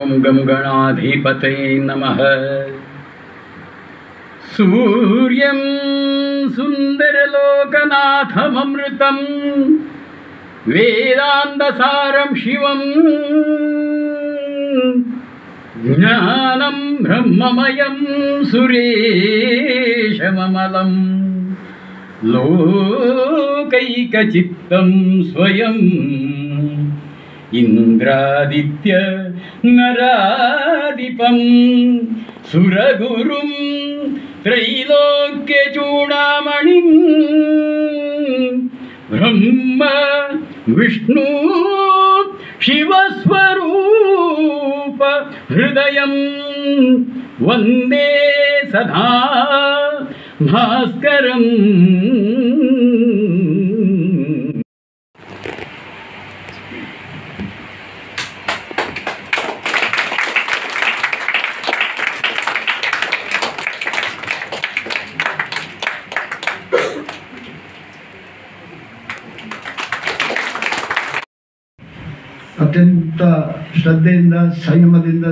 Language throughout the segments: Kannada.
ओम गम गणाधिपतये नमः। सूर्यं सुंदरलोकनाथममृतं वेदान्तसारं शिवं ज्ञानं ब्रह्ममयं सुरेशममलं लोकैकचित्तं स्वयं इंद्रादित्य नराधिपं सुरगुरुं त्रैलोक्यचूडामणिं ब्रह्म विष्णु शिवस्वरूप हृदयं वन्दे सदा भास्करम्। ಅತ್ಯಂತ ಶ್ರದ್ಧೆಯಿಂದ ಸಂಯಮದಿಂದ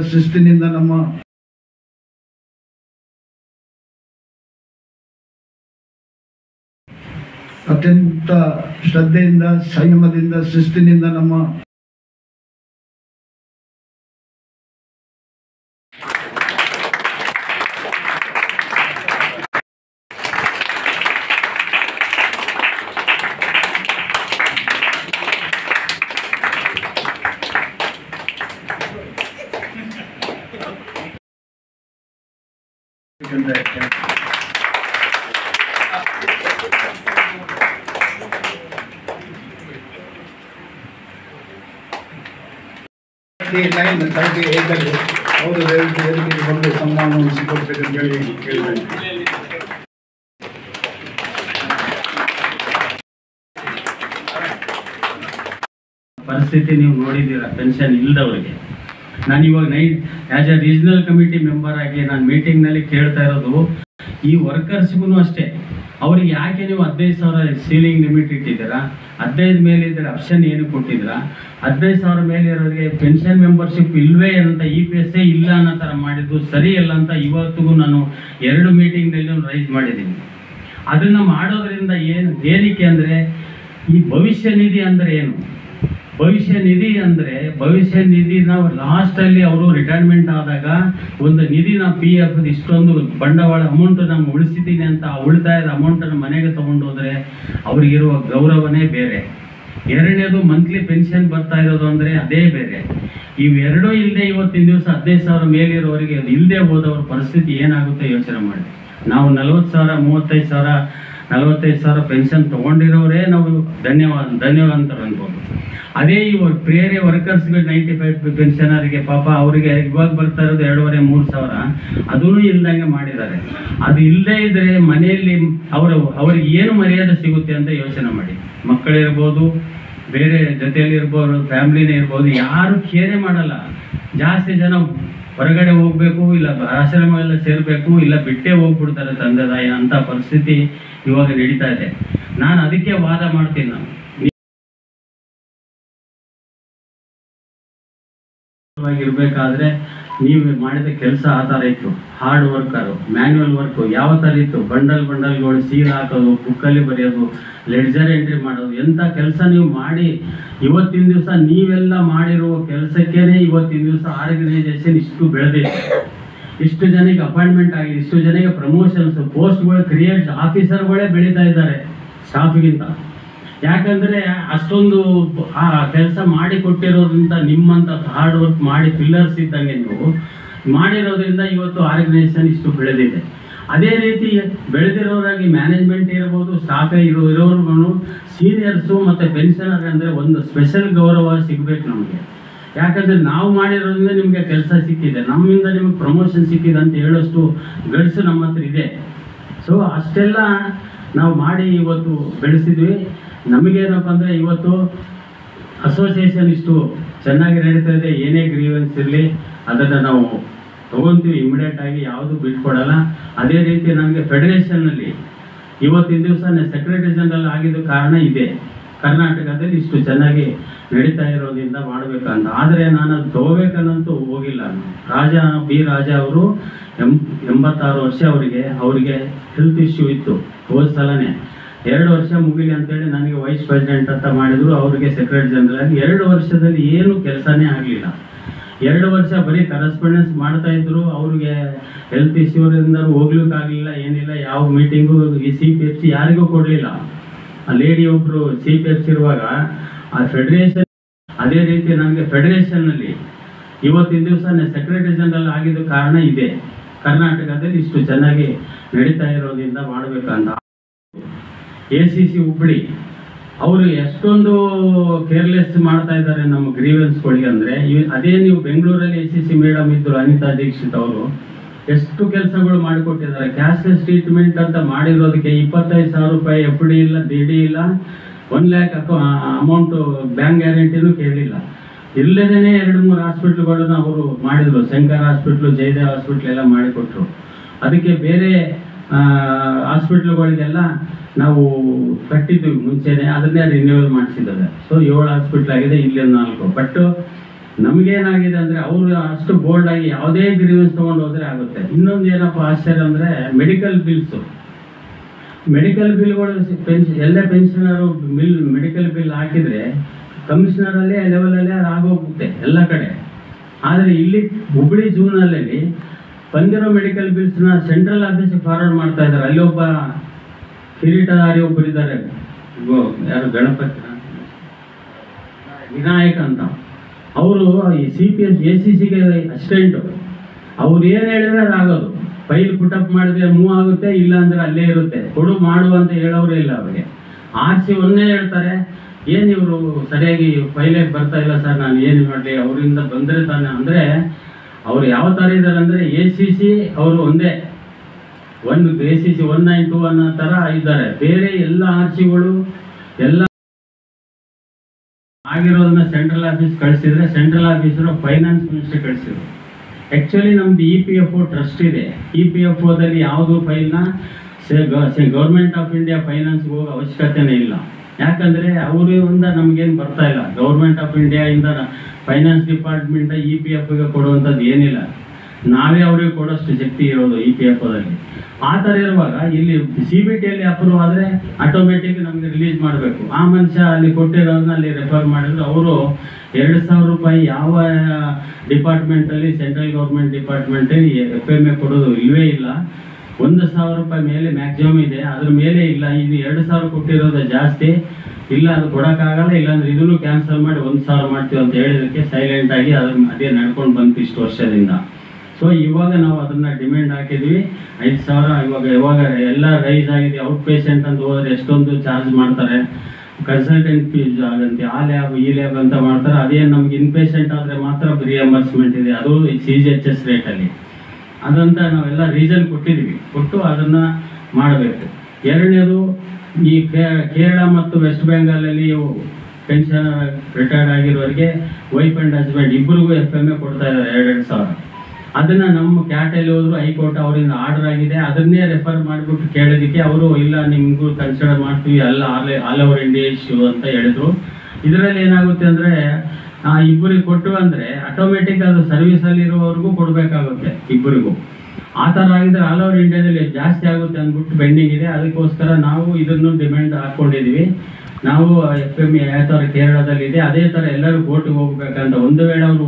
ಶಿಸ್ತಿನಿಂದ ನಮ್ಮ ಅವರು ವೇದಿಕೆಗೆ ಬಂದು ಸನ್ಮಾನವನ್ನು ಸ್ವೀಕರಿಸಬೇಕಂತ ಹೇಳಿ ಕೇಳಿದ್ದೇನೆ. ಪರಿಸ್ಥಿತಿ ನೀವು ನೋಡಿದ್ದೀರಾ, ಪೆನ್ಷನ್ ಇಲ್ಲದವರಿಗೆ. ನಾನು ಇವಾಗ as A regional committee member ಆಗಿ ನಾನು ಮೀಟಿಂಗ್ನಲ್ಲಿ ಕೇಳ್ತಾ ಇರೋದು, ಈ ವರ್ಕರ್ಸ್ಗೂ ಅಷ್ಟೇ, ಅವ್ರಿಗೆ ಯಾಕೆ ನೀವು 15,000 ಸೀಲಿಂಗ್ ಲಿಮಿಟ್ ಇಟ್ಟಿದ್ದೀರಾ? 15 ಮೇಲೆ ಇದ್ದರೆ ಆಪ್ಷನ್ ಏನು ಕೊಟ್ಟಿದ್ದೀರಾ? 15,000 ಮೇಲೆ ಇರೋರಿಗೆ ಪೆನ್ಷನ್ ಮೆಂಬರ್ಶಿಪ್ ಇಲ್ವೇ ಅಂತ EPS ಇಲ್ಲ ಅನ್ನೋ ಥರ ಮಾಡಿದ್ದು ಸರಿ ಇಲ್ಲ ಅಂತ ಇವತ್ತಿಗೂ ನಾನು 2 ಮೀಟಿಂಗ್ನಲ್ಲಿ ರೈಸ್ ಮಾಡಿದ್ದೀನಿ. ಅದನ್ನು ಮಾಡೋದ್ರಿಂದ ಏನಕ್ಕೆ ಅಂದರೆ, ಈ ಭವಿಷ್ಯ ನಿಧಿ ಅಂದರೆ ಏನು? ಭವಿಷ್ಯ ನಿಧಿ ಅಂದರೆ, ಭವಿಷ್ಯ ನಿಧಿ ನಾವು ಲಾಸ್ಟಲ್ಲಿ ಅವರು ರಿಟೈರ್ಮೆಂಟ್ ಆದಾಗ ಒಂದು ನಿಧಿ ನಾವು PF ಇಷ್ಟೊಂದು ಬಂಡವಾಳ ಅಮೌಂಟ್ ನಾವು ಉಳಿಸಿದ್ದೀನಿ ಅಂತ ಆ ಉಳಿತಾಯದ ಅಮೌಂಟನ್ನು ಮನೆಗೆ ತೊಗೊಂಡೋದ್ರೆ ಅವ್ರಿಗಿರುವ ಗೌರವನೇ ಬೇರೆ. ಎರಡನೇದು ಮಂತ್ಲಿ ಪೆನ್ಷನ್ ಬರ್ತಾ ಇರೋದು ಅಂದರೆ ಅದೇ ಬೇರೆ. ಇವೆರಡೂ ಇಲ್ಲದೆ ಇವತ್ತಿನ ದಿವಸ 15,000 ಮೇಲಿರೋರಿಗೆ ಇಲ್ಲದೆ ಹೋದವ್ರ ಪರಿಸ್ಥಿತಿ ಏನಾಗುತ್ತೆ ಯೋಚನೆ ಮಾಡಿ. ನಾವು 40,000, 35,000, 45,000 ಪೆನ್ಷನ್ ತೊಗೊಂಡಿರೋರೇ ನಾವು ಧನ್ಯವಾದ ಅನ್ಬೋದು. ಅದೇ ಇವಾಗ ಬೇರೆ ವರ್ಕರ್ಸ್ಗಳು 95 ಪೆನ್ಷನರಿಗೆ ಪಾಪ ಅವರಿಗೆ ಇವಾಗ ಬರ್ತಾ ಇರೋದು 2,500-3,000 ಅದೂ ಇಲ್ದಂಗೆ ಮಾಡಿದ್ದಾರೆ. ಅದು ಇಲ್ಲದೇ ಇದ್ದರೆ ಮನೆಯಲ್ಲಿ ಅವ್ರಿಗೆ ಏನು ಮರ್ಯಾದೆ ಸಿಗುತ್ತೆ ಅಂತ ಯೋಚನೆ ಮಾಡಿ. ಮಕ್ಕಳಿರ್ಬೋದು, ಬೇರೆ ಜೊತೆಯಲ್ಲಿ ಇರ್ಬೋದು, ಫ್ಯಾಮ್ಲಿನೇ ಇರ್ಬೋದು, ಯಾರು ಕೇರೆ ಮಾಡಲ್ಲ. ಜಾಸ್ತಿ ಜನ ಹೊರಗಡೆ ಹೋಗಬೇಕು, ಇಲ್ಲ ಆಶ್ರಮ ಎಲ್ಲ ಸೇರಬೇಕು, ಇಲ್ಲ ಬಿಟ್ಟೇ ಹೋಗ್ಬಿಡ್ತಾರೆ ತಂದೆ ತಾಯಿ ಅಂತ ಪರಿಸ್ಥಿತಿ ಇವಾಗ ನಡೀತಾ ಇದೆ. ನಾನು ಅದಕ್ಕೆ ವಾದ ಮಾಡ್ತೀನಿ. ನಾನು ಇರಬೇಕಾದ್ರೆ ನೀವು ಮಾಡಿದ ಕೆಲಸ ಆ ಥರ ಇತ್ತು. ಹಾರ್ಡ್ ವರ್ಕರು, ಮ್ಯಾನ್ಯುವಲ್ ವರ್ಕು ಯಾವ ಥರ ಇತ್ತು? ಬಂಡಲ್ಗಳು ಸೀಲ್ ಹಾಕೋದು, ಬುಕ್ಕಲ್ಲಿ ಬರೆಯೋದು, ಲೆಡ್ಜರ್ ಎಂಟ್ರಿ ಮಾಡೋದು, ಎಂಥ ಕೆಲಸ ನೀವು ಮಾಡಿ ಇವತ್ತಿನ ದಿವಸ ನೀವೆಲ್ಲ ಮಾಡಿರುವ ಕೆಲಸಕ್ಕೇನೆ ಇವತ್ತಿನ ದಿವಸ ಆರ್ಗನೈಸೇಷನ್ ಇಷ್ಟು ಬೆಳೆದಿದೆ. ಇಷ್ಟು ಜನಕ್ಕೆ ಅಪಾಯಿಂಟ್ಮೆಂಟ್ ಆಗಿದೆ, ಇಷ್ಟು ಜನಕ್ಕೆ ಪ್ರಮೋಷನ್ಸ್, ಪೋಸ್ಟ್ಗಳು ಕ್ರಿಯೇಟ್, ಆಫೀಸರ್ಗಳೇ ಬೆಳೀತಾ ಇದ್ದಾರೆ ಸ್ಟಾಫ್ಗಿಂತ. ಯಾಕಂದರೆ ಅಷ್ಟೊಂದು ಆ ಕೆಲಸ ಮಾಡಿ ಕೊಟ್ಟಿರೋದ್ರಿಂದ, ನಿಮ್ಮಂಥ ಹಾರ್ಡ್ ವರ್ಕ್ ಮಾಡಿ ಪಿಲ್ಲರ್ಸ್ ಇದ್ದಂಗೆ ನೀವು ಮಾಡಿರೋದ್ರಿಂದ ಇವತ್ತು ಆರ್ಗನೈಸೇಷನ್ ಇಷ್ಟು ಬೆಳೆದಿದೆ. ಅದೇ ರೀತಿ ಬೆಳೆದಿರೋರಾಗಿ ಮ್ಯಾನೇಜ್ಮೆಂಟ್ ಇರ್ಬೋದು, ಸ್ಟಾಫ್ ಇರೋರ್ಗು, ಸೀನಿಯರ್ಸು ಮತ್ತು ಪೆನ್ಷನರ್ ಅಂದರೆ ಒಂದು ಸ್ಪೆಷಲ್ ಗೌರವ ಸಿಗಬೇಕು ನಮಗೆ. ಯಾಕಂದರೆ ನಾವು ಮಾಡಿರೋದ್ರಿಂದ ನಿಮಗೆ ಕೆಲಸ ಸಿಕ್ಕಿದೆ, ನಮ್ಮಿಂದ ನಿಮಗೆ ಪ್ರಮೋಷನ್ ಸಿಕ್ಕಿದೆ ಅಂತ ಹೇಳೋಷ್ಟು ಗಡ್ಸು ನಮ್ಮ ಹತ್ರ ಇದೆ. ಸೊ ಅಷ್ಟೆಲ್ಲ ನಾವು ಮಾಡಿ ಇವತ್ತು ಬೆಳೆಸಿದ್ವಿ. ನಮಗೇನಪ್ಪ ಅಂದರೆ ಇವತ್ತು ಅಸೋಸಿಯೇಷನ್ ಇಷ್ಟು ಚೆನ್ನಾಗಿ ನಡೀತಾ ಇದೆ. ಏನೇ ಗ್ರೀವೆನ್ಸ್ ಇರಲಿ ಅದನ್ನು ನಾವು ತೊಗೊತೀವಿ ಇಮಿಡಿಯೇಟಾಗಿ, ಯಾವುದು ಬಿಟ್ಕೊಡಲ್ಲ. ಅದೇ ರೀತಿ ನನಗೆ ಫೆಡರೇಷನ್ನಲ್ಲಿ ಇವತ್ತಿನ ದಿವಸ ಸೆಕ್ರೆಟರಿ ಜನರಲ್ ಆಗಿದ್ದು ಕಾರಣ ಇದೆ. ಕರ್ನಾಟಕದಲ್ಲಿ ಇಷ್ಟು ಚೆನ್ನಾಗಿ ನಡೀತಾ ಇರೋದ್ರಿಂದ ಮಾಡಬೇಕಂತ. ಆದರೆ ನಾನು ಅದು ತಗೋಬೇಕನ್ನಂತೂ ಹೋಗಿಲ್ಲ. ಬಿ ರಾಜ ಅವರು 86 ವರ್ಷ ಅವರಿಗೆ ಹೆಲ್ತ್ ಇಶ್ಯೂ ಇತ್ತು. ಹೋದ ಸಲನೇ 2 ವರ್ಷ ಮುಗಿಲಿ ಅಂತೇಳಿ ನನಗೆ ವೈಸ್ ಪ್ರೆಸಿಡೆಂಟ್ ಅಂತ ಮಾಡಿದ್ರು, ಅವರಿಗೆ ಸೆಕ್ರೆಟರಿ ಜನರಲ್ ಆಗಿ. 2 ವರ್ಷದಲ್ಲಿ ಏನು ಕೆಲಸನೇ ಆಗಲಿಲ್ಲ. 2 ವರ್ಷ ಬರೀ ಕರೆಸ್ಪಾಂಡೆನ್ಸ್ ಮಾಡ್ತಾ ಇದ್ರು. ಅವ್ರಿಗೆ ಹೆಲ್ತ್ ಇಶ್ಯೂರಿಂದ ಹೋಗ್ಲಿಕ್ಕಾಗಲಿಲ್ಲ, ಏನಿಲ್ಲ. ಯಾವ ಮೀಟಿಂಗು ಈ CPFC ಯಾರಿಗೂ ಕೊಡಲಿಲ್ಲ. ಆ ಲೇಡಿ ಒಬ್ಬರು CPFC ಇರುವಾಗ ಆ ಫೆಡರೇಷನ್, ಅದೇ ರೀತಿ ನನಗೆ ಫೆಡರೇಷನ್ನಲ್ಲಿ ಇವತ್ತಿನ ದಿವಸ ಸೆಕ್ರೆಟರಿ ಜನರಲ್ ಆಗಿದ್ದ ಕಾರಣ ಇದೆ. ಕರ್ನಾಟಕದಲ್ಲಿ ಇಷ್ಟು ಚೆನ್ನಾಗಿ ನಡೀತಾ ಇರೋದ್ರಿಂದ ಮಾಡಬೇಕಂತ. ACC ಹುಬ್ಬಳ್ಳಿ ಅವರು ಎಷ್ಟೊಂದು ಕೇರ್ಲೆಸ್ ಮಾಡ್ತಾ ಇದ್ದಾರೆ ನಮ್ಮ ಗ್ರೀವೆನ್ಸ್ಗಳಿಗೆ. ಅಂದರೆ ಅದೇ ನೀವು ಬೆಂಗಳೂರಲ್ಲಿ ACC ಮೇಡಮ್ ಇದ್ದರು, ಅನಿತಾ ದೀಕ್ಷಿತ್ ಅವರು ಎಷ್ಟು ಕೆಲಸಗಳು ಮಾಡಿಕೊಟ್ಟಿದ್ದಾರೆ. ಕ್ಯಾಶ್ಲೆಸ್ ಟ್ರೀಟ್ಮೆಂಟ್ ಅಂತ ಮಾಡಿರೋದಕ್ಕೆ 25,000 ರೂಪಾಯಿ FD ಇಲ್ಲ, DD ಇಲ್ಲ, 1 lakh ಅಮೌಂಟು ಬ್ಯಾಂಕ್ ಗ್ಯಾರಂಟಿನೂ ಕೇಳಲಿಲ್ಲ. ಇಲ್ಲದೇ 2-3 ಹಾಸ್ಪಿಟ್ಲ್ಗಳನ್ನು ಅವರು ಮಾಡಿದರು. ಶಂಕರ್ ಹಾಸ್ಪಿಟ್ಲು, ಜಯದೇವ್ ಹಾಸ್ಪಿಟ್ಲ್ ಎಲ್ಲ ಮಾಡಿಕೊಟ್ರು. ಅದಕ್ಕೆ ಬೇರೆ ಹಾಸ್ಪಿಟ್ಲ್ಗಳಿಗೆಲ್ಲ ನಾವು ಕಟ್ಟಿದ್ವಿ ಮುಂಚೆನೆ, ಅದನ್ನೇ ರಿನ್ಯೂವಲ್ ಮಾಡಿಸಿದ್ದಾರೆ. ಸೊ 7 ಹಾಸ್ಪಿಟ್ಲ್ ಆಗಿದೆ, ಇಲ್ಲಿ 4. ಬಟ್ ನಮಗೇನಾಗಿದೆ ಅಂದರೆ ಅವರು ಅಷ್ಟು ಬೋಲ್ಡ್ ಆಗಿ ಯಾವುದೇ ಗ್ರೀವೆನ್ಸ್ ತೊಗೊಂಡು ಹೋದರೆ ಆಗುತ್ತೆ. ಇನ್ನೊಂದು ಏನಪ್ಪ ಆಶ್ಚರ್ಯ ಅಂದರೆ ಮೆಡಿಕಲ್ ಬಿಲ್ಸು. ಮೆಡಿಕಲ್ ಬಿಲ್ಗಳು ಎಲ್ಲ ಪೆನ್ಷನರು ಮೆಡಿಕಲ್ ಬಿಲ್ ಹಾಕಿದರೆ ಕಮಿಷನರಲ್ಲೇ ಲೆವೆಲಲ್ಲೇ ಆಗೋಗುತ್ತೆ ಎಲ್ಲ ಕಡೆ. ಆದರೆ ಇಲ್ಲಿ ಹುಬ್ಬಳ್ಳಿ ಜೂನಲ್ಲಿ ಬಂದಿರೋ ಮೆಡಿಕಲ್ ಬಿಲ್ಸ್ನ ಸೆಂಟ್ರಲ್ ಆಫೀಸಿಗೆ ಫಾರ್ವರ್ಡ್ ಮಾಡ್ತಾ ಇದ್ದಾರೆ. ಅಲ್ಲಿ ಒಬ್ಬ ಕಿರೀಟಧಾರಿ ಒಬ್ಬರಿದ್ದಾರೆ, ಯಾರು ಗಣಪತಿ ವಿನಾಯಕ್ ಅಂತ. ಅವರು ಈ CPFC ACCಗೆ ಅಸಿಸ್ಟೆಂಟು. ಅವ್ರು ಏನು ಹೇಳಿದ್ರೆ ಅದಾಗೋದು. ಫೈಲ್ ಪುಟಪ್ ಮಾಡಿದ್ರೆ ಮೂವ್ ಆಗುತ್ತೆ, ಇಲ್ಲ ಅಂದರೆ ಅಲ್ಲೇ ಇರುತ್ತೆ. ಮಾಡು ಅಂತ ಹೇಳೋರೇ ಇಲ್ಲ ಅವರಿಗೆ. RC ಒಂದೇ ಹೇಳ್ತಾರೆ. ಏನು ಇವರು ಸರಿಯಾಗಿ ಫೈಲೇ ಬರ್ತಾ ಇಲ್ಲ ಸರ್, ನಾನು ಏನು ಮಾಡಲಿ, ಅವರಿಂದ ಬಂದರೆ ತಾನೆ. ಅಂದರೆ ಅವ್ರು ಯಾವ ಥರ ಇದ್ದಾರೆ ಅಂದರೆ ACC ಅವರು ಒಂದೇ ACC 192 ಅನ್ನೋ ಥರ ಇದ್ದಾರೆ. ಬೇರೆ ಎಲ್ಲ RCಗಳು ಎಲ್ಲ ಆಗಿರೋದನ್ನ ಸೆಂಟ್ರಲ್ ಆಫೀಸ್ ಕಳಿಸಿದ್ರೆ, ಸೆಂಟ್ರಲ್ ಆಫೀಸರು ಫೈನಾನ್ಸ್ ಮಿನಿಸ್ಟರ್ ಕಳಿಸಿದ್ರು. ಆ್ಯಕ್ಚುಲಿ ನಮ್ದು EPFO ಟ್ರಸ್ಟ್ ಇದೆ. EPFOದಲ್ಲಿ ಯಾವುದು ಫೈಲ್ನ ಗೌರ್ಮೆಂಟ್ ಆಫ್ ಇಂಡಿಯಾ ಫೈನಾನ್ಸ್ಗೆ ಹೋಗೋ ಅವಶ್ಯಕತೆನೇ ಇಲ್ಲ. ಯಾಕಂದರೆ ಅವರಿಂದ ನಮಗೇನು ಬರ್ತಾ ಇಲ್ಲ. ಗೌರ್ಮೆಂಟ್ ಆಫ್ ಇಂಡಿಯಾಯಿಂದ ಫೈನಾನ್ಸ್ ಡಿಪಾರ್ಟ್ಮೆಂಟ್ EPFOಗೆ ಕೊಡುವಂಥದ್ದು ಏನಿಲ್ಲ. ನಾವೇ ಅವ್ರಿಗೆ ಕೊಡೋಷ್ಟು ಶಕ್ತಿ ಇರೋದು EPFOದಲ್ಲಿ. ಆ ಥರ ಇರುವಾಗ ಇಲ್ಲಿ CBTಯಲ್ಲಿ ಅಪ್ರೂವ್ ಆದರೆ ಆಟೋಮೆಟಿಕ್ ನಮಗೆ ರಿಲೀಸ್ ಮಾಡಬೇಕು. ಆ ಮನುಷ್ಯ ಅಲ್ಲಿ ಕೊಟ್ಟಿರೋದನ್ನ ಅಲ್ಲಿ ರೆಫರ್ ಮಾಡಿದ್ರು. ಅವರು 2,000 ರೂಪಾಯಿ ಯಾವ ಡಿಪಾರ್ಟ್ಮೆಂಟಲ್ಲಿ, ಸೆಂಟ್ರಲ್ ಗೌರ್ಮೆಂಟ್ ಡಿಪಾರ್ಟ್ಮೆಂಟಲ್ಲಿ FMA ಕೊಡೋದು ಇಲ್ಲವೇ ಇಲ್ಲ. 1,000 ರೂಪಾಯಿ ಮೇಲೆ ಮ್ಯಾಕ್ಸಿಮಮ್ ಇದೆ, ಅದ್ರ ಮೇಲೆ ಇಲ್ಲ. ಇದು 2,000 ಕೊಟ್ಟಿರೋದು ಜಾಸ್ತಿ ಇಲ್ಲ, ಅದು ಕೊಡೋಕ್ಕಾಗಲ್ಲ. ಇಲ್ಲಾಂದ್ರೆ ಇದನ್ನು ಕ್ಯಾನ್ಸಲ್ ಮಾಡಿ 1,000 ಮಾಡ್ತೀವಿ ಅಂತ ಹೇಳಿದಕ್ಕೆ ಸೈಲೆಂಟ್ ಆಗಿ ಅದೇ ನಡ್ಕೊಂಡು ಬಂತು ಇಷ್ಟು ವರ್ಷದಿಂದ. ಸೊ ಇವಾಗ ನಾವು ಅದನ್ನು ಡಿಮ್ಯಾಂಡ್ ಹಾಕಿದ್ವಿ 5,000. ಇವಾಗ ಎಲ್ಲ ರೈಸ್ ಆಗಿದೆ. ಔಟ್ ಪೇಷೆಂಟ್ ಅಂತ ಹೋದರೆ ಎಷ್ಟೊಂದು ಚಾರ್ಜ್ ಮಾಡ್ತಾರೆ. ಕನ್ಸಲ್ಟೆಂಟ್ ಫೀಸ್ ಆಗಂತೆ, ಆ ಲ್ಯಾಬ್ ಈ ಲ್ಯಾಬ್ ಅಂತ ಮಾಡ್ತಾರೆ. ಅದೇನು ನಮ್ಗೆ ಇನ್ಪೇಷೆಂಟ್ ಆದರೆ ಮಾತ್ರ ರಿಯಂಬರ್ಸ್ಮೆಂಟ್ ಇದೆ, ಅದು CGHS ರೇಟಲ್ಲಿ. ಅದಂತ ನಾವೆಲ್ಲ ರೀಸನ್ ಕೊಟ್ಟು ಅದನ್ನು ಮಾಡಬೇಕು. ಎರಡನೇದು, ಈ ಕೇರಳ ಮತ್ತು ವೆಸ್ಟ್ ಬೆಂಗಾಲಲ್ಲಿ ಪೆನ್ಷನ್ ರಿಟೈರ್ಡ್ ಆಗಿರೋರಿಗೆ ವೈಫ್ ಆ್ಯಂಡ್ ಹಸ್ಬೆಂಡ್ ಇಬ್ಬರಿಗೂ FMA ಕೊಡ್ತಾ ಇದ್ದಾರೆ 2,000. ಅದನ್ನು ನಮ್ಮ ಕ್ಯಾಟಲ್ಲಿ ಹೋದ್ರು, ಹೈಕೋರ್ಟ್ ಅವರಿಂದ ಆರ್ಡರ್ ಆಗಿದೆ. ಅದನ್ನೇ ರೆಫರ್ ಮಾಡಿಬಿಟ್ಟು ಕೇಳೋದಕ್ಕೆ ಅವರು ಇಲ್ಲ ನಿಮಗೂ ಕನ್ಸಿಡರ್ ಮಾಡ್ತೀವಿ, ಆಲ್ ಓವರ್ ಇಂಡಿಯಾ ಇಶ್ಯೂ ಅಂತ ಹೇಳಿದ್ರು. ಇದರಲ್ಲಿ ಏನಾಗುತ್ತೆ ಅಂದರೆ ಇಬ್ಬರಿಗೆ ಕೊಟ್ಟು ಅಂದರೆ ಆಟೋಮೆಟಿಕ್ ಅದು ಸರ್ವಿಸಲ್ಲಿರೋವ್ರಿಗೂ ಕೊಡಬೇಕಾಗುತ್ತೆ ಇಬ್ಬರಿಗೂ. ಆ ಥರ ಆಗಿದ್ರೆ ಆಲ್ ಓವರ್ ಇಂಡಿಯಾದಲ್ಲಿ ಜಾಸ್ತಿ ಆಗುತ್ತೆ ಅಂದ್ಬಿಟ್ಟು ಪೆಂಡಿಂಗ್ ಇದೆ. ಅದಕ್ಕೋಸ್ಕರ ನಾವು ಇದನ್ನು ಡಿಮ್ಯಾಂಡ್ ಹಾಕ್ಕೊಂಡಿದ್ದೀವಿ. ನಾವು FMA ಯಾವ ಥರ ಕೇರಳದಲ್ಲಿದೆ ಅದೇ ಥರ ಎಲ್ಲರೂ ಕೋರ್ಟಿಗೆ ಹೋಗ್ಬೇಕಂತ. ಒಂದು ವೇಳೆ ಅವರು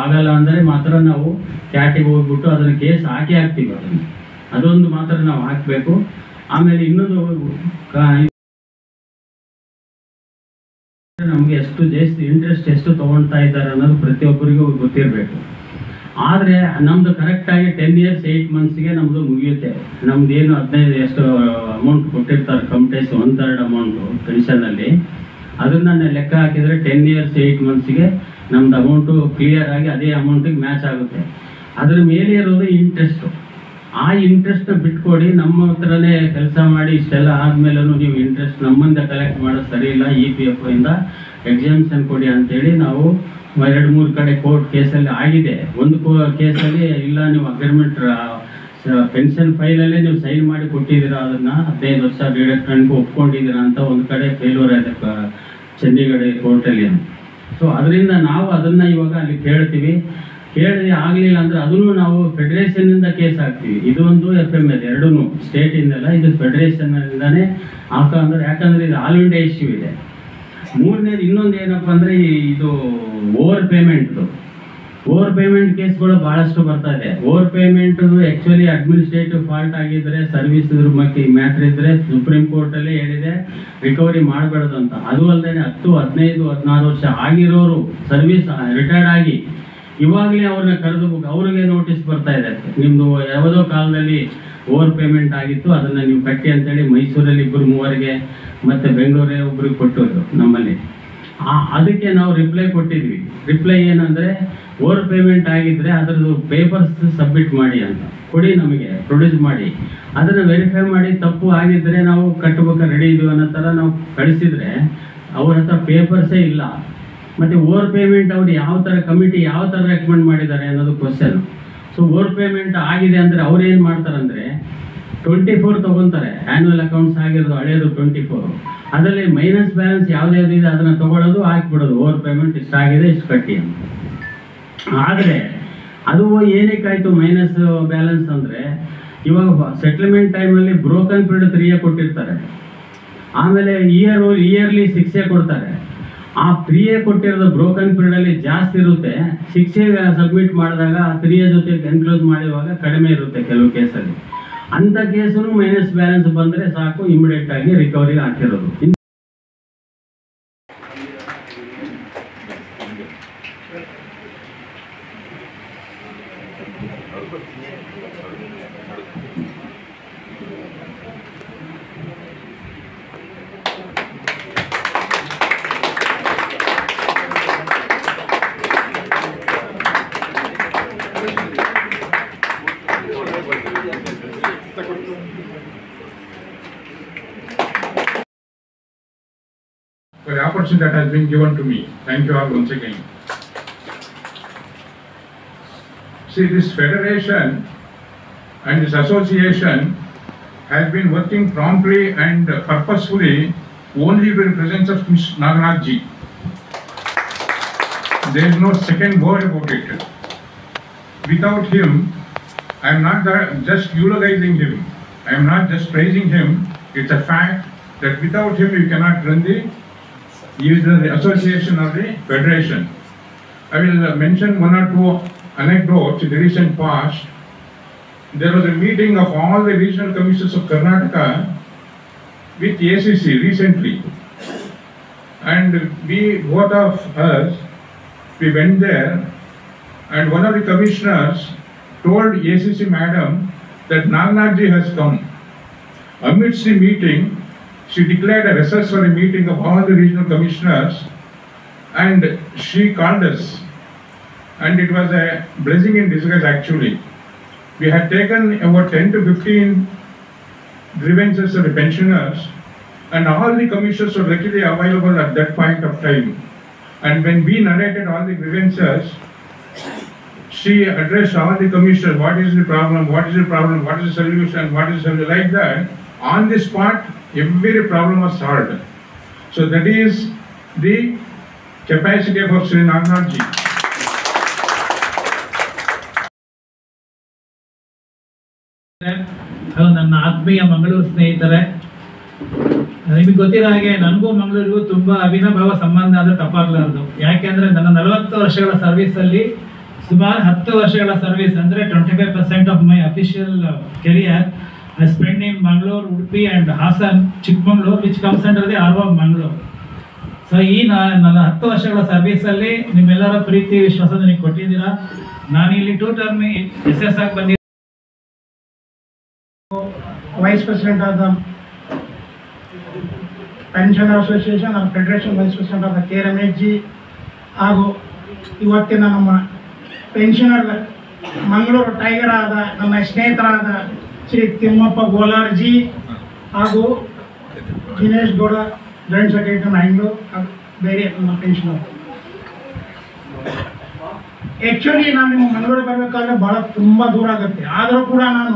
ಆಗಲ್ಲ ಅಂದರೆ ಮಾತ್ರ ನಾವು ಕ್ಯಾಟಿಗೆ ಹೋಗ್ಬಿಟ್ಟು ಅದನ್ನು ಕೇಸ್ ಹಾಕ್ತೀವಿ. ಅದೊಂದು ಮಾತ್ರ ನಾವು ಹಾಕಬೇಕು. ಆಮೇಲೆ ಇನ್ನೊಂದು ನಮಗೆ ಎಷ್ಟು ಜಾಸ್ತಿ ಇಂಟ್ರೆಸ್ಟ್ ಎಷ್ಟು ತೊಗೊಳ್ತಾ ಇದ್ದಾರೆ ಅನ್ನೋದು ಪ್ರತಿಯೊಬ್ಬರಿಗೂ ಗೊತ್ತಿರಬೇಕು. ಆದರೆ ನಮ್ಮದು ಕರೆಕ್ಟಾಗಿ 10 years 8 monthsಗೆ ನಮ್ಮದು ಮುಗಿಯುತ್ತೆ. ನಮ್ದು ಏನು 15 ಎಷ್ಟು ಅಮೌಂಟ್ ಕೊಟ್ಟಿರ್ತಾರೆ ಕಮಿಟೇಸ್ 1/3 ಅಮೌಂಟು ಪೆನ್ಷನಲ್ಲಿ, ಅದನ್ನು ಲೆಕ್ಕ ಹಾಕಿದರೆ 10 years 8 monthsಗೆ ನಮ್ಮದು ಅಮೌಂಟು ಕ್ಲಿಯರ್ ಆಗಿ ಅದೇ ಅಮೌಂಟಿಗೆ ಮ್ಯಾಚ್ ಆಗುತ್ತೆ. ಅದರ ಮೇಲೆ ಇರೋದು ಇಂಟ್ರೆಸ್ಟು. ಆ ಇಂಟ್ರೆಸ್ಟ್ನ ಬಿಟ್ಕೊಡಿ, ನಮ್ಮ ಹತ್ರನೇ ಕೆಲಸ ಮಾಡಿ ಇಷ್ಟೆಲ್ಲ ಆದಮೇಲೂ ನೀವು ಇಂಟ್ರೆಸ್ಟ್ ನಮ್ಮಿಂದ ಕಲೆಕ್ಟ್ ಮಾಡೋದು ಸರಿ ಇಲ್ಲ, EPFOಯಿಂದ ಎಕ್ಸಾಮ್ಷನ್ ಕೊಡಿ ಅಂತೇಳಿ ನಾವು 2-3 ಕಡೆ ಕೋರ್ಟ್ ಕೇಸಲ್ಲಿ ಆಗಿದೆ. ಒಂದು ಕೇಸಲ್ಲಿ ಇಲ್ಲ ನೀವು ಅಗ್ರಿಮೆಂಟ್ ಪೆನ್ಷನ್ ಫೈಲಲ್ಲೇ ನೀವು ಸೈನ್ ಮಾಡಿ ಕೊಟ್ಟಿದ್ದೀರಾ, ಅದನ್ನು 15 ವರ್ಷ ಡಿಡಕ್ಟ್ ಒಪ್ಕೊಂಡಿದ್ದೀರಾ ಅಂತ ಒಂದು ಕಡೆ ಫೇಲ್ಯೂರ್ ಆಗಿದೆ ಚಂಡೀಗಢ ಕೋರ್ಟಲ್ಲಿ. ಸೊ ಅದರಿಂದ ನಾವು ಅದನ್ನು ಇವಾಗ ಅಲ್ಲಿ ಕೇಳ್ತೀವಿ. ಕೇಳಿ ಆಗಲಿಲ್ಲ ಅಂದರೆ ಅದನ್ನು ನಾವು ಫೆಡರೇಷನಿಂದ ಕೇಸ್ ಹಾಕ್ತೀವಿ. ಇದೊಂದು FML ಎರಡೂ ಸ್ಟೇಟಿಂದಲ್ಲ, ಇದು ಫೆಡರೇಷನ್ನಿಂದನೇ ಯಾಕಂದರೆ ಇದು ಆಲ್ ಇಂಡಿಯಾ ಇಶ್ಯೂ ಇದೆ. ಮೂರನೇದು ಇನ್ನೊಂದು ಏನಪ್ಪ ಅಂದರೆ ಇದು ಓವರ್ ಪೇಮೆಂಟ್ ಕೇಸ್ಗಳು ಭಾಳಷ್ಟು ಬರ್ತಾ ಇದೆ. Over payment actually administrative fault ಆಗಿದ್ದರೆ, ಸರ್ವಿಸ್ ಮ್ಯಾಟ್ರ್ ಇದ್ದರೆ ಸುಪ್ರೀಂ ಕೋರ್ಟಲ್ಲೇ ಹೇಳಿದೆ ರಿಕವರಿ ಮಾಡಬಾರ್ದು ಅಂತ. ಅದು ಅಲ್ಲದೆ 10, 15, 16 ವರ್ಷ ಆಗಿರೋರು ಸರ್ವಿಸ್ ರಿಟೈರ್ಡ್ ಆಗಿ ಇವಾಗಲೇ ಅವ್ರನ್ನ ಕರೆದು ಅವ್ರಿಗೆ ನೋಟಿಸ್ ಬರ್ತಾ ಇದೆ, ನಿಮ್ಮದು ಯಾವುದೋ ಕಾಲದಲ್ಲಿ ಓವರ್ ಪೇಮೆಂಟ್ ಆಗಿತ್ತು, ಅದನ್ನು ನೀವು ಕಟ್ಟಿ ಅಂತೇಳಿ ಮೈಸೂರಲ್ಲಿ 2-3 ಮತ್ತು ಬೆಂಗಳೂರೇ ಒಬ್ರಿಗೆ ಕೊಟ್ಟರು ನಮ್ಮಲ್ಲಿ. ಅದಕ್ಕೆ ನಾವು ರಿಪ್ಲೈ ಕೊಟ್ಟಿದ್ವಿ. ರಿಪ್ಲೈ ಏನಂದರೆ ಓವರ್ ಪೇಮೆಂಟ್ ಆಗಿದ್ದರೆ ಅದರದ್ದು ಪೇಪರ್ಸ್ ಸಬ್ಮಿಟ್ ಮಾಡಿ ಅಂತ ಕೊಡಿ, ನಮಗೆ ಪ್ರೊಡ್ಯೂಸ್ ಮಾಡಿ, ಅದನ್ನು ವೆರಿಫೈ ಮಾಡಿ ತಪ್ಪು ಆಗಿದ್ದರೆ ನಾವು ಕಟ್ಟಬೇಕಾದ್ರೆ ರೆಡಿ ಇದೀವಿ ಅನ್ನೋ ಥರ ನಾವು ಕಳಿಸಿದರೆ ಅವ್ರ ಹತ್ರ ಪೇಪರ್ಸೇ ಇಲ್ಲ. ಮತ್ತು ಓವರ್ ಪೇಮೆಂಟ್ ಅವ್ರು ಯಾವ ಥರ ಕಮಿಟಿ ಯಾವ ಥರ ರೆಕಮೆಂಡ್ ಮಾಡಿದ್ದಾರೆ ಅನ್ನೋದು ಕ್ವಶನ್. ಸೊ ಓವರ್ ಪೇಮೆಂಟ್ ಆಗಿದೆ ಅಂದರೆ ಅವ್ರು ಏನು ಮಾಡ್ತಾರಂದರೆ 24 ತೊಗೊತಾರೆ. ಆ್ಯನ್ಯುವಲ್ ಅಕೌಂಟ್ಸ್ ಆಗಿರೋದು ಹಳೆಯದು 24, ಅದರಲ್ಲಿ ಮೈನಸ್ ಬ್ಯಾಲೆನ್ಸ್ ಯಾವುದ್ಯಾವುದಿದೆ ಅದನ್ನು ತೊಗೊಳ್ಳೋದು ಹಾಕಿಬಿಡೋದು, ಓವರ್ ಪೇಮೆಂಟ್ ಇಷ್ಟಾಗಿದೆ ಇಷ್ಟು ಕಟ್ಟಿ ಅಂತ. ಆದರೆ ಅದು ಏನಕ್ಕಾಯಿತು ಮೈನಸ್ ಬ್ಯಾಲೆನ್ಸ್ ಅಂದರೆ, ಇವಾಗ ಸೆಟ್ಲ್ಮೆಂಟ್ ಟೈಮಲ್ಲಿ ಬ್ರೋಕನ್ ಪೀರಿಯಡ್ 3 ಕೊಟ್ಟಿರ್ತಾರೆ, ಆಮೇಲೆ ಇಯರ್ಲಿ 6 ಕೊಡ್ತಾರೆ. ಆ 3 ಕೊಟ್ಟಿರೋದು ಬ್ರೋಕನ್ ಪೀರಿಯಡಲ್ಲಿ ಜಾಸ್ತಿ ಇರುತ್ತೆ, 6 ಸಬ್ಮಿಟ್ ಮಾಡಿದಾಗ 3 ಜೊತೆ ಎನ್ಕ್ಲೋಸ್ ಮಾಡಿರುವಾಗ ಕಡಿಮೆ ಇರುತ್ತೆ ಕೆಲವು ಕೇಸಲ್ಲಿ. ಅಂಥ ಕೇಸು ಮೈನಸ್ ಬ್ಯಾಲೆನ್ಸ್ ಬಂದರೆ ಸಾಕು, ಇಮಿಡಿಯೇಟ್ ಆಗಿ ರಿಕವರಿಗೆ ಹಾಕಿರೋದು. For the opportunity that has been given to me. Thank you all once again. See, this federation and this association has been working promptly and purposefully only with the presence of Ms. Naganath ji. There is no second word about it. Without him, I am not just eulogizing him. I am not just praising him. It's a fact that without him you cannot run the association or the federation. I will mention 1 or 2 anecdotes in the recent past. There was a meeting of all the regional commissioners of Karnataka with ACC recently, and both of us, we went there, and one of the commissioners told ACC madam that Naganath ji has come. Amidst the meeting, she declared a recess for a meeting of all the regional commissioners, and she called us, and it was a blessing in disguise actually. We had taken about 10 to 15 grievances of the pensioners, and all the commissioners were readily available at that point of time. And when we narrated all the grievances, she addressed all the commissioners, what is the problem, what is the problem, what is the solution, what is the solution, like that. On the spot, every problem was solved. So that is the capacity of Sri Naganath ji. ಅದು ನನ್ನ ಆತ್ಮೀಯ ಮಂಗಳೂರು ಸ್ನೇಹಿತರೆ, ನಿಮಗೆ ಗೊತ್ತಿರೋ ಹಾಗೆ ನನಗೂ ಮಂಗಳೂರಿಗೂ ತುಂಬ ಅವಿನಾಭಾವ ಸಂಬಂಧ ಅಂದರೆ ತಪ್ಪಾಗಲಾರದು. ಯಾಕೆಂದರೆ ನನ್ನ 40 ವರ್ಷಗಳ ಸರ್ವಿಸಲ್ಲಿ ಸುಮಾರು 10 ವರ್ಷಗಳ ಸರ್ವಿಸ್ ಅಂದರೆ 25% of my official career I spent in Bangalore, Udupi and Hassan, Chikmagalur, which comes under the Arva of Bangalore. So ಈ ನನ್ನ 10 ವರ್ಷಗಳ ಸರ್ವಿಸಲ್ಲಿ ನಿಮ್ಮೆಲ್ಲರ ಪ್ರೀತಿ ವಿಶ್ವಾಸ ನನಗೆ ಕೊಟ್ಟಿದ್ದೀರಾ. ನಾನು ಇಲ್ಲಿ 2 ಟರ್ಮ್ SS ಆಗಿ ಬಂದಿದ್ದೆ. Vice president of the pensioner association of federation, vice president of the K Ramesh G, ಹಾಗೂ ಇವತ್ತಿನ ನಮ್ಮ ಪೆನ್ಷನರ್ ಮಂಗಳೂರು ಟೈಗರ್ ಆದ ನನ್ನ ಸ್ನೇಹಿತರಾದ ಶ್ರೀ ತಿಮ್ಮಪ್ಪ ಗೋಲಾರ್ಜಿ ಹಾಗೂ ದಿನೇಶ್ ಗೌಡ ಜಾಯಿಂಟ್ ಸೆಕ್ರೆಟರಿ ಮ್ಯಾಂಗ್ಳೂರ್, ಬೇರೆ ನಮ್ಮ ಪೆನ್ಷನರ್. ಆ್ಯಕ್ಚುಲಿ ನಾನು ನಿಮ್ಮ ಮಂಗಳೂರಿಗೆ ಬರಬೇಕಾದ್ರೆ ಭಾಳ ತುಂಬ ದೂರ ಆಗುತ್ತೆ. ಆದರೂ ಕೂಡ ನಾನು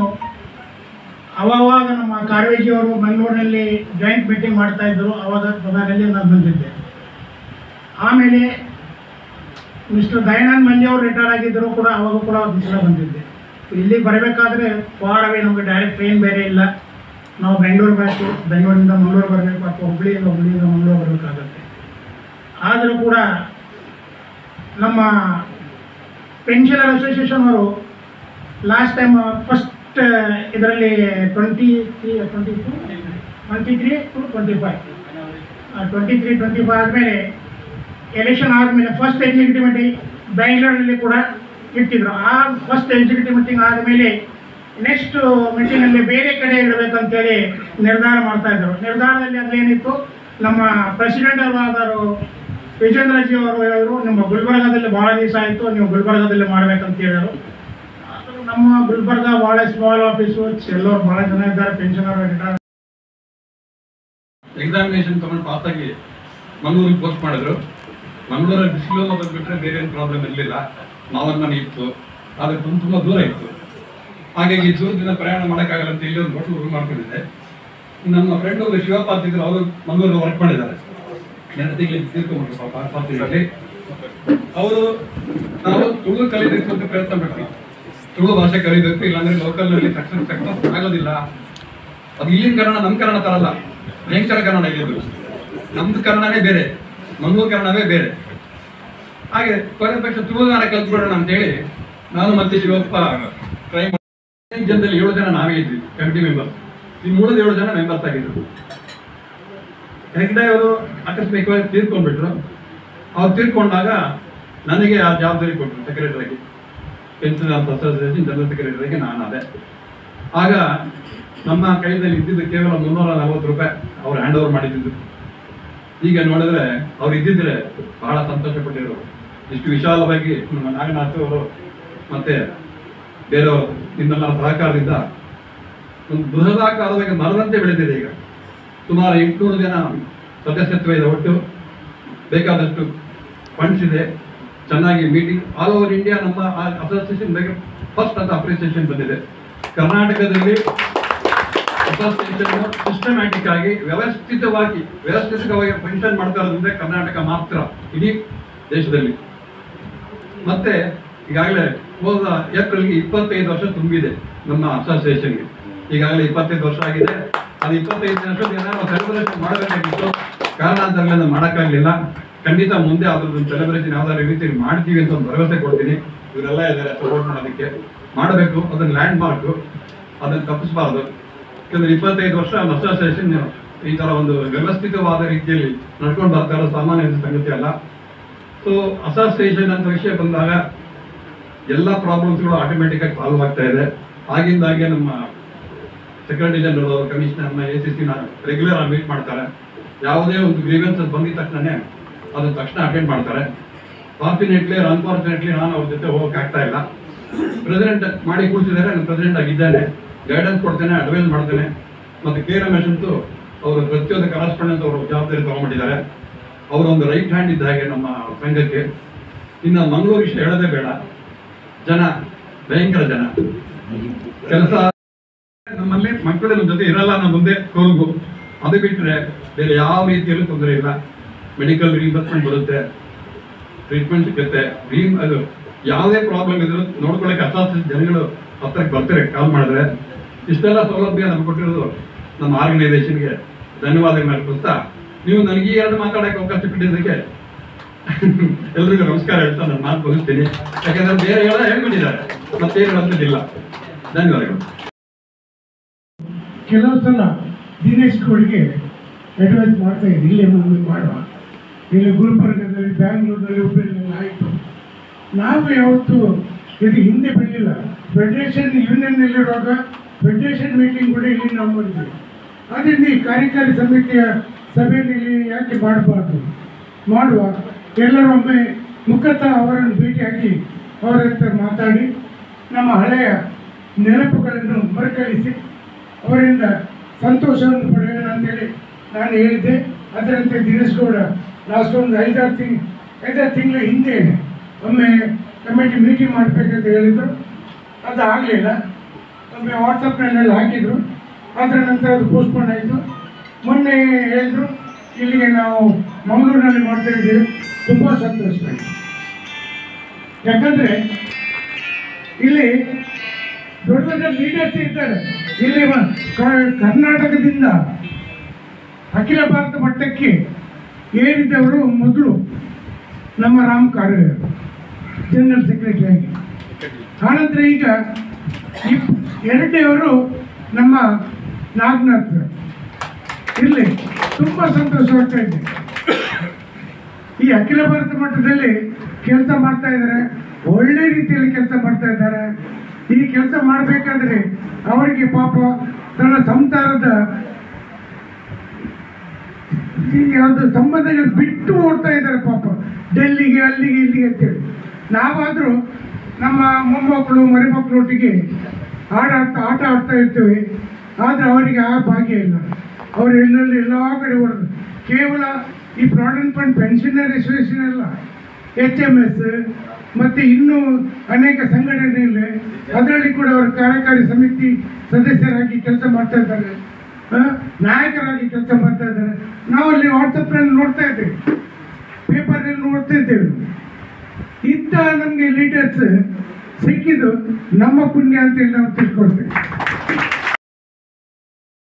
ಅವಾಗ ನಮ್ಮ ಕಾರ್ವೇಜಿಯವರು ಮಂಗಳೂರಿನಲ್ಲಿ ಜಾಯಿಂಟ್ ಮೀಟಿಂಗ್ ಮಾಡ್ತಾಯಿದ್ರು, ಅವಾಗ ಪ್ರಧಾನಲ್ಲಿ ನಾನು ಬಂದಿದ್ದೆ. ಆಮೇಲೆ ಮಿಸ್ಟರ್ ದಯಾನಂದ್ ಮಂಜಿ ಅವರು ರಿಟೈರ್ ಆಗಿದ್ದರು ಕೂಡ ಅವಾಗ ಕೂಡ ಒಂದು ಸಲ ಬಂದಿದ್ದೆ. ಇಲ್ಲಿಗೆ ಬರಬೇಕಾದ್ರೆ ಫಾರ್ ಅವೇ, ನಮಗೆ ಡೈರೆಕ್ಟ್ ಟ್ರೈನ್ ಬೇರೆ ಇಲ್ಲ, ನಾವು ಬೆಂಗಳೂರು ಬರಬೇಕು, ಬೆಂಗಳೂರಿಂದ ಮಂಗಳೂರು ಬರಬೇಕು, ಅಥವಾ ಹುಬ್ಳಿಯಿಂದ ಮಂಗಳೂರು ಬರಬೇಕಾಗತ್ತೆ. ಆದರೂ ಕೂಡ ನಮ್ಮ ಪೆನ್ಷನರ್ ಅಸೋಸಿಯೇಷನ್ ಅವರು ಲಾಸ್ಟ್ ಟೈಮ್ ಫಸ್ಟ್ ಇದರಲ್ಲಿ 23-25 ಆದಮೇಲೆ ಎಲೆಕ್ಷನ್ ಆದಮೇಲೆ ಫಸ್ಟ್ ಎಕ್ಸಿಕ್ಯೂಟಿವ್ ಮೀಟಿಂಗ್ ಬೆಂಗಳೂರಲ್ಲಿ ಕೂಡ ಇಟ್ಟಿದ್ರು. ಆ ಫಸ್ಟ್ ಎಕ್ಸಿಕ್ಯೂಟಿವ್ ಮೀಟಿಂಗ್ ಆದಮೇಲೆ ನೆಕ್ಸ್ಟ್ ಮೀಟಿಂಗಲ್ಲಿ ಬೇರೆ ಕಡೆ ಇಡಬೇಕಂತೇಳಿ ನಿರ್ಧಾರ ಮಾಡ್ತಾ ಇದ್ದರು. ನಿರ್ಧಾರದಲ್ಲಿ ಅದೇನಿತ್ತು, ನಮ್ಮ ಪ್ರೆಸಿಡೆಂಟ್ ಆದರು ವಿಜೇಂದ್ರಜಿ ಅವರು ಹೇಳಿದ್ರು, ನಿಮ್ಮ ಗುಲ್ಬರ್ಗಾದಲ್ಲಿ ಭಾಳ ದಿವಸ ಆಯಿತು, ನೀವು ಗುಲ್ಬರ್ಗಾದಲ್ಲಿ ಮಾಡ್ಬೇಕಂತ ಹೇಳಿದರು. ನಮ್ಮ ಗುಲ್ಬರ್ಗ ಭಾಳ ಸ್ಮಾಲ್ ಆಫೀಸು, ಎಲ್ಲರೂ ಭಾಳ ಜನ ಇದ್ದಾರೆ, ಪೆನ್ಷನರ್ ರಿಟೈರ್. ಎಕ್ಸಾಮಿನೇಷನ್ ತಗೊಂಡು ಪಾಸಾಗಿ ಮಂಗಳೂರಿಗೆ ಪೋಸ್ಟ್ ಮಾಡಿದ್ರು. ಮಂಗಳೂರಲ್ಲಿ ಬಿಸಿಲು ಅನ್ನೋದು ಬಿಟ್ಟರೆ ಬೇರೆ ಏನು ಪ್ರಾಬ್ಲಮ್ ಇರಲಿಲ್ಲ. ಮಾವನ ಮನೆ ಇತ್ತು, ಆದರೆ ತುಂಬ ದೂರ ಇತ್ತು. ಹಾಗಾಗಿ ದೂರದಿಂದ ಪ್ರಯಾಣ ಮಾಡೋಕ್ಕಾಗಲ್ಲ ಅಂತ ಇಲ್ಲಿ ಒಂದು ಹೋಟೆಲ್ ಮಾಡ್ಕೊಂಡಿದ್ದೆ. ನಮ್ಮ ಫ್ರೆಂಡ್ ಒಬ್ಬರು ಶಿವಪ್ಪ ಅಂತಿದ್ರು, ಅವರು ಮಂಗಳೂರಲ್ಲಿ ವರ್ಕ್ ಮಾಡಿದ್ದಾರೆ. 2 ತಿಂಗಳಿಗೆ ತೀರ್ಕೊಂಡ್ರು ಪಾಪ ಆಸ್ಪತ್ರೆಯಲ್ಲಿ. ಅವರು ನಾವು ತುಳು ಕಲಿಬೇಕು ಅಂತ ಪ್ರಯತ್ನ ಪಡ್ತೀವಿ, ತುಳು ಭಾಷೆ ಕಲಿಬೇಕು, ಇಲ್ಲಾಂದ್ರೆ ಲೋಕಲ್ನಲ್ಲಿ ಸಕ್ಸಸ್ ಆಗೋದಿಲ್ಲ. ಅದು ಇಲ್ಲಿನ ಕನ್ನಡ ನಮ್ಮ ಕನ್ನಡ ಥರ ಅಲ್ಲ, ಭಯಂಕರ ಕನ್ನಡ ಇಲ್ಲಿದ್ದು. ನಮ್ದು ಕನ್ನಡನೇ ಬೇರೆ, ಮಂಗಳೂರು ಕನ್ನಡವೇ ಬೇರೆ. ಹಾಗೆ ಕೊನೆ ಪಕ್ಷ ತುಳುಗಾರ ಕಲ್ತ್ಬಿಡೋಣ ಅಂತೇಳಿ ನಾನು ಮತ್ತೆ ಶಿವಪ್ಪ ಟ್ರೈ ಮಾಡಿ. 5 ಜನದಲ್ಲಿ 7 ಜನ ನಾವೇ ಇದ್ವಿ ಕಮಿಟಿ ಮೆಂಬರ್ಸ್. ಇನ್ನು ಉಳಿದ 7 ಜನ ಮೆಂಬರ್ಸ್ ಆಗಿದ್ರು. ಹೆಗ್ಡೆ ಅವರು ಆಕಸ್ಮಿಕವಾಗಿ ತೀರ್ಕೊಂಡ್ಬಿಟ್ರು. ಅವ್ರು ತೀರ್ಕೊಂಡಾಗ ನನಗೆ ಆ ಜವಾಬ್ದಾರಿ ಕೊಟ್ಟರು, ಸೆಕ್ರೆಟರಿಗೆ, ಪೆನ್ಷನ್ ಅಸೋಸಿಯೇಷನ್ ಜನರಲ್ ಸೆಕ್ರೆಟರಿಗೆ ನಾನು ಅದೇ. ಆಗ ನಮ್ಮ ಕೈಯಲ್ಲಿ ಇದ್ದಿದ್ದು ಕೇವಲ 340 ರೂಪಾಯಿ ಅವ್ರು ಹ್ಯಾಂಡ್ ಓವರ್ ಮಾಡಿದ್ದು. ಈಗ ನೋಡಿದ್ರೆ ಅವ್ರು ಇದ್ದಿದ್ರೆ ಬಹಳ ಸಂತೋಷ ಪಟ್ಟಿರೋರು. ಇಷ್ಟು ವಿಶಾಲವಾಗಿ ನಮ್ಮ ನಾಗನಾಥ್ ಅವರು ಮತ್ತೆ ಬೇರೆಯವರು ಇನ್ನೆಲ್ಲ ಸಹಕಾರದಿಂದ ಒಂದು ಬೃಹದಾಕಾರವಾಗಿ ಮರದಂತೆ ಬೆಳೆದಿದೆ. ಈಗ ಸುಮಾರು 800 ಜನ ಸದಸ್ಯತ್ವ ಇದೆ ಒಟ್ಟು. ಬೇಕಾದಷ್ಟು ಫಂಡ್ಸ್ ಇದೆ. ಚೆನ್ನಾಗಿ ಮೀಟಿಂಗ್ ಆಲ್ ಓವರ್ ಇಂಡಿಯಾ ನಮ್ಮ ಅಸೋಸಿಯೇಷನ್ ಬಗ್ಗೆ ಫಸ್ಟ್ ಅಂತ ಅಪ್ರಿಸಿಯೇಷನ್ ಬಂದಿದೆ. ಕರ್ನಾಟಕದಲ್ಲಿ ಅಸೋಸಿಯೇಷನ್ ಸಿಸ್ಟಮ್ಯಾಟಿಕ್ ಆಗಿ ವ್ಯವಸ್ಥಿತವಾಗಿ ಫಂಕ್ಷನ್ ಮಾಡ್ತಾ ಇರೋದ್ರಿಂದ ಕರ್ನಾಟಕ ಮಾತ್ರ ಇಡೀ ದೇಶದಲ್ಲಿ. ಮತ್ತೆ ಈಗಾಗಲೇ ಹೋದ ಏಪ್ರಿಲ್ಗೆ 25 ವರ್ಷ ತುಂಬಿದೆ ನಮ್ಮ ಅಸೋಸಿಯೇಷನ್ಗೆ. ಈಗಾಗಲೇ 25 ವರ್ಷ ಆಗಿದೆ. ಅದು 25 ವರ್ಷದ ಏನಾದ್ರು ಸೆಲೆಬ್ರೇಷನ್ ಮಾಡಬೇಕಾಗಿತ್ತು, ಕಾರಣಾಂತರಗಳಿಂದ ಮಾಡೋಕ್ಕಾಗಲಿಲ್ಲ. ಖಂಡಿತ ಮುಂದೆ ಅದ್ರದ್ದು ಸೆಲೆಬ್ರೇಷನ್ ಯಾವ್ದಾದ್ರು ರೀತಿ ಮಾಡ್ತೀವಿ ಅಂತ ಒಂದು ಭರವಸೆ ಕೊಡ್ತೀನಿ. ಇವರೆಲ್ಲ ಇದ್ದಾರೆ ಸಪೋರ್ಟ್ ಮಾಡೋದಕ್ಕೆ. ಮಾಡಬೇಕು, ಅದನ್ನ ಲ್ಯಾಂಡ್ ಮಾರ್ಕ್, ಅದನ್ನು ತಪ್ಪಿಸಬಾರ್ದು. ಯಾಕಂದ್ರೆ 25 ವರ್ಷ ಅಸೋಸಿಯೇಷನ್ ಈ ತರ ಒಂದು ವ್ಯವಸ್ಥಿತವಾದ ರೀತಿಯಲ್ಲಿ ನಡ್ಕೊಂಡು ಬರ್ತಾ ಇರೋ ಸಾಮಾನ್ಯ ಸಂಗತಿ ಅಲ್ಲ. ಸೊ ಅಸೋಸಿಯೇಷನ್ ಅಂತ ವಿಷಯ ಬಂದಾಗ ಎಲ್ಲ ಪ್ರಾಬ್ಲಮ್ಸ್ಗಳು ಆಟೋಮೆಟಿಕ್ ಆಗಿ ಸಾಲ್ವ್ ಆಗ್ತಾ ಇದೆ. ಆಗಿಂದಾಗೆ ನಮ್ಮ ಸೆಕ್ರೆಟರಿ ಜನರಲ್ ಅವರು, ಕಮಿಷನರ್ನ, ACC ರೆಗ್ಯುಲರ್ ಆಗಿ ಮೀಟ್ ಮಾಡ್ತಾರೆ. ಯಾವುದೇ ಒಂದು ಗ್ರೀವೆನ್ಸಸ್ ಬಂದಿದ ತಕ್ಷಣನೇ ಅದನ್ನ ತಕ್ಷಣ ಅಟೆಂಡ್ ಮಾಡ್ತಾರೆ. ಫಾರ್ಚುನೇಟ್ಲಿ ಆರ್ ಅನ್ಫಾರ್ಚುನೇಟ್ಲಿ ನಾನು ಅವ್ರ ಜೊತೆ ಹೋಗಕ್ಕೆ ಆಗ್ತಾ ಇಲ್ಲ. ಪ್ರೆಸಿಡೆಂಟ್ ಮಾಡಿ ಕೂರಿಸಿದ್ದಾರೆ, ನಾನು ಪ್ರೆಸಿಡೆಂಟ್ ಆಗಿದ್ದೇನೆ, ಗೈಡೆನ್ಸ್ ಕೊಡ್ತೇನೆ, ಅಡ್ವೈಸ್ ಮಾಡ್ತೇನೆ. ಮತ್ತು ಕೆ ರಮೇಶ್ ಅಂತೂ ಅವರು ಪ್ರತಿಯೊಂದು ಕರೆಸ್ಪಾಂಡೆಂಟ್ ಅವರು ಜವಾಬ್ದಾರಿ ತಗೊಂಡ್ಬಿಟ್ಟಿದ್ದಾರೆ. ಅವರೊಂದು ರೈಟ್ ಹ್ಯಾಂಡ್ ಇದ್ದ ಹಾಗೆ ನಮ್ಮ ಸಂಘಕ್ಕೆ. ಇನ್ನು ಮಂಗಳೂರು ವಿಷಯ ಹೇಳೋದೇ ಬೇಡ. ಜನ ಭಯಂಕರ ಜನ, ಕೆಲಸ ನಮ್ಮಲ್ಲಿ ಮಕ್ಕಳ ಜೊತೆ ಇರಲ್ಲ ಅನ್ನೋ ಮುಂದೆ ಕೂರ್ಗು. ಅದು ಬಿಟ್ಟರೆ ಬೇರೆ ಯಾವ ರೀತಿಯಲ್ಲೂ ತೊಂದರೆ ಇಲ್ಲ. ಮೆಡಿಕಲ್ ರೀಇಂಬರ್ಸ್ಮೆಂಟ್ ಬರುತ್ತೆ, ಟ್ರೀಟ್ಮೆಂಟ್ ಸಿಗುತ್ತೆ. ಅದು ಯಾವುದೇ ಪ್ರಾಬ್ಲಮ್ ಇದ್ರು ನೋಡ್ಕೊಳ್ಳೋಕೆ ಅಸೋಸಿಯೇಷನ್ ಜನಗಳು ಹತ್ರಕ್ಕೆ ಬರ್ತಾರೆ ಕಾಲ್ ಮಾಡಿದ್ರೆ. ಇಷ್ಟೆಲ್ಲ ಸೌಲಭ್ಯ ನಮ್ಗೆ ಕೊಟ್ಟಿರೋದು ನಮ್ಮ ಆರ್ಗನೈಸೇಷನ್ಗೆ ಧನ್ಯವಾದಗಳನ್ನ ಅರ್ಪಿಸ್ತಾ, ನೀವು ನನಗೆ 2 ಮಾತಾಡೋಕ್ಕೆ ಅವಕಾಶ ಕೊಟ್ಟಿದ್ದಕ್ಕೆ ಎಲ್ರಿಗೂ ನಮಸ್ಕಾರ ಹೇಳ್ತಾ ನಾನು ಮಾತು ಮುಗಿಸ್ತೀನಿ. ಯಾಕಂದ್ರೆ ಬೇರೆ ಎಲ್ಲ ಹೇಳ್ಬಿಟ್ಟಿದ್ದಾರೆ, ಮತ್ತೇನು ಬಂದಿಲ್ಲ. ಧನ್ಯವಾದಗಳು. ಕೆಲವು ಸಲ ದಿನೇಶ್ ಗೌಡ್ಗೆ ಅಡ್ವೈಸ್ ಮಾಡ್ತಾ ಇದ್ದೆ, ಇಲ್ಲೇ ಮುಂದೆ ಮಾಡುವ, ಇಲ್ಲಿ ಗುಲ್ಬರ್ಗದಲ್ಲಿ, ಬ್ಯಾಂಗ್ಳೂರಿನಲ್ಲಿ, ಹುಬ್ಬಳ್ಳಿಯಲ್ಲಿ ಆಯಿತು. ನಾವು ಯಾವತ್ತೂ ಇದು ಹಿಂದೆ ಬಿಡಲಿಲ್ಲ. ಫೆಡರೇಷನ್ ಯೂನಿಯನ್ನಲ್ಲಿರುವಾಗ ಫೆಡರೇಷನ್ ಮೀಟಿಂಗ್ ಕೂಡ ಇಲ್ಲಿ ನಾವು ಮಾಡಿದ್ವಿ. ಆದ್ದರಿಂದ ಈ ಕಾರ್ಯಕಾರಿ ಸಮಿತಿಯ ಸಭೆಯಲ್ಲಿ ಯಾಕೆ ಮಾಡಬಾರ್ದು, ಮಾಡುವ. ಎಲ್ಲರೂ ಒಮ್ಮೆ ಮುಖತಃ ಅವರನ್ನು ಭೇಟಿಯಾಗಿ ಅವರ ಹತ್ರ ಮಾತಾಡಿ ನಮ್ಮ ಹಳೆಯ ನೆನಪುಗಳನ್ನು ಮರುಕಳಿಸಿ ಅವರಿಂದ ಸಂತೋಷವನ್ನು ಪಡೆಯೋಣ ಅಂತೇಳಿ ನಾನು ಹೇಳಿದ್ದೆ. ಅದರಂತೆ ದಿನೇಶ್ ಗೌಡ ಲಾಸ್ಟ್ ಒಂದು 5-6 ತಿಂಗಳ ಹಿಂದೆ ಒಮ್ಮೆ ಕಮಿಟಿ ಮೀಟಿಂಗ್ ಮಾಡಬೇಕಂತ ಹೇಳಿದರು. ಅದು ಆಗಲಿಲ್ಲ. ಒಮ್ಮೆ ವಾಟ್ಸಪ್ನಲ್ಲೆಲ್ಲ ಹಾಕಿದರು. ಅದರ ನಂತರ ಅದು ಪೋಸ್ಟ್ಪೋನ್ ಆಯಿತು. ಮೊನ್ನೆ ಹೇಳಿದ್ರು ಇಲ್ಲಿಗೆ ನಾವು ಮಂಗಳೂರಿನಲ್ಲಿ ಮಾಡ್ತಾ ಇದ್ದೀವಿ. ತುಂಬ ಸಂತೋಷ ಆಯಿತು. ಯಾಕಂದರೆ ಇಲ್ಲಿ ದೊಡ್ಡ ದೊಡ್ಡ ಲೀಡರ್ಸ್ ಇದ್ದಾರೆ. ಇಲ್ಲಿ ಕರ್ನಾಟಕದಿಂದ ಅಖಿಲ ಭಾರತ ಮಟ್ಟಕ್ಕೆ ಏರಿದವರು ಮೊದಲು ನಮ್ಮ ರಾಮ್ ಕಾರ್ಯ ಜನರಲ್ ಸೆಕ್ರೆಟರಿ ಆಗಿ, ಆನಂತರ ಈಗ ಎರಡನೇವರು ನಮ್ಮ ನಾಗನಾಥ್. ಇರಲಿ, ತುಂಬ ಸಂತೋಷವಾಗ್ತಾ ಇದೆ. ಈ ಅಖಿಲ ಭಾರತ ಮಟ್ಟದಲ್ಲಿ ಕೆಲಸ ಮಾಡ್ತಾ ಇದ್ದಾರೆ, ಒಳ್ಳೆ ರೀತಿಯಲ್ಲಿ ಕೆಲಸ ಮಾಡ್ತಾ ಇದ್ದಾರೆ. ಈ ಕೆಲಸ ಮಾಡಬೇಕಾದ್ರೆ ಅವರಿಗೆ ಪಾಪ ತನ್ನ ಸಂಸಾರದ ಯಾವುದು ಸಂಬಂಧಗಳು ಬಿಟ್ಟು ಓಡ್ತಾ ಇದ್ದಾರೆ ಪಾಪ, ಡೆಲ್ಲಿಗೆ ಅಲ್ಲಿಗೆ ಇಲ್ಲಿಗೆ ಅಂತೇಳಿ. ನಾವಾದರೂ ನಮ್ಮ ಮೊಮ್ಮಕ್ಕಳು ಮರಿಮಕ್ಕಳೊಟ್ಟಿಗೆ ಆಟ ಆಡ್ತಾ ಇರ್ತೀವಿ, ಆದರೆ ಅವರಿಗೆ ಆ ಭಾಗ್ಯ ಇಲ್ಲ. ಅವರು ಎಲ್ಲ ಕಡೆ ಹೊಡೆದು ಕೇವಲ ಈ ಪ್ರಾವಿಡೆಂಟ್ ಫಂಡ್ ಪೆನ್ಷನರ್ ಅಸೋಸಿಯೇಷನ್ ಅಲ್ಲ, HMS ಮತ್ತು ಇನ್ನೂ ಅನೇಕ ಸಂಘಟನೆಗಳಿವೆ, ಅದರಲ್ಲಿ ಕೂಡ ಅವರು ಕಾರ್ಯಕಾರಿ ಸಮಿತಿ ಸದಸ್ಯರಾಗಿ ಕೆಲಸ ಮಾಡ್ತಾ ಇದ್ದಾರೆ, ನಾಯಕರಾಗಿ ಕೆಲಸ ಮಾಡ್ತಾ ಇದ್ದಾರೆ. ನಾವಲ್ಲಿ ವಾಟ್ಸಪ್ನಲ್ಲಿ ನೋಡ್ತಾ ಇದ್ದೇವೆ, ಪೇಪರ್ನಲ್ಲಿ ನೋಡ್ತಾ ಇದ್ದೇವೆ. ಇಂಥ ನಮಗೆ ಲೀಡರ್ಸ್ ಸಿಕ್ಕಿದ್ದು ನಮ್ಮ ಪುಣ್ಯ ಅಂತೇಳಿ ನಾವು ತಿಳ್ಕೊಳ್ತೇವೆ.